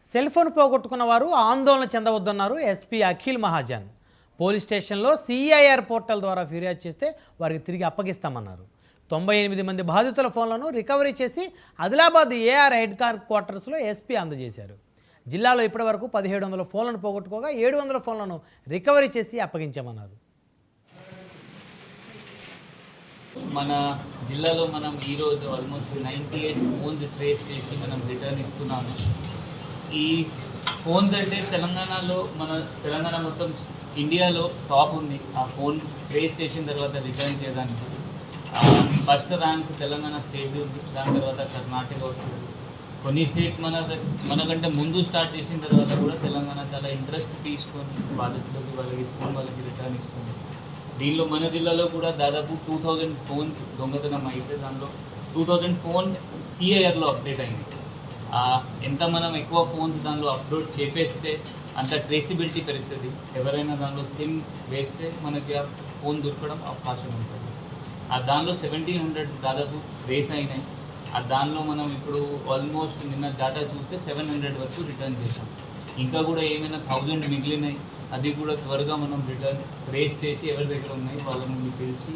Cell phone పోగొట్టుకున్న వారు ఆందోళన చెందవద్దన్నారు ఎస్పీ అఖిల్ మహాజన్. పోలీస్ స్టేషన్లో సిఐఆర్ పోర్టల్ ద్వారా ఫిర్యాదు చేస్తే వారికి తిరిగి అప్పగిస్తామన్నారు. 98 మంది బాధితుల ఫోన్లను రికవరీ చేసి ఆదిలాబాద్ ఏఆర్ హెడ్ క్వార్టర్స్లో ఎస్పీ అందజేశారు. జిల్లాలో ఇప్పటివరకు 1700 ఫోన్లను పోగొట్టుకోగా 700 ఫోన్లను రికవరీ చేసి అప్పగించామన్నారు. మన జిల్లాలో మనం ఈరోజు ఆల్మోస్ట్ 98 ఫోన్స్ ట్రేస్ చేసి మనం రిటర్న్ ఇస్తున్నాము. ఈ ఫోన్స్ అంటే తెలంగాణ మొత్తం ఇండియాలో టాప్ ఉంది. ఆ ఫోన్ ట్రేస్ చేసిన తర్వాత రిటర్న్ చేయడానికి ఫస్ట్ ర్యాంక్ తెలంగాణ స్టేట్ ఉంది. దాని తర్వాత కర్ణాటక వస్తుంది. కొన్ని స్టేట్స్ మనకంటే ముందు స్టార్ట్ చేసిన తర్వాత కూడా తెలంగాణ చాలా ఇంట్రెస్ట్ తీసుకొని బాధితులకి వాళ్ళకి రిటర్న్ ఇస్తుంది. దీనిలో మన జిల్లాలో కూడా దాదాపు 2000 ఫోన్ దొంగతనం అయితే దానిలో 2000 ఫోన్ సిఐఆర్లో అప్డేట్ అయింది. ఎంత మనం ఎక్కువ ఫోన్స్ దానిలో అప్లోడ్ చేపేస్తే అంత ట్రేసిబిలిటీ పెరుగుతుంది. ఎవరైనా దానిలో సిమ్ వేస్తే మనకి ఆ ఫోన్ దొరకడం అవకాశం ఉంటుంది. దానిలో 1700 దాదాపు ట్రేస్ అయినాయి. దానిలో మనం ఇప్పుడు ఆల్మోస్ట్ నిన్న డేటా చూస్తే 700 వరకు రిటర్న్ చేసాం. ఇంకా కూడా ఏమైనా 1000 మిగిలినాయి. అది కూడా త్వరగా మనం రిటర్న్ ట్రేస్ చేసి ఎవరి దగ్గర ఉన్నాయి వాళ్ళ నుండి తెలిసి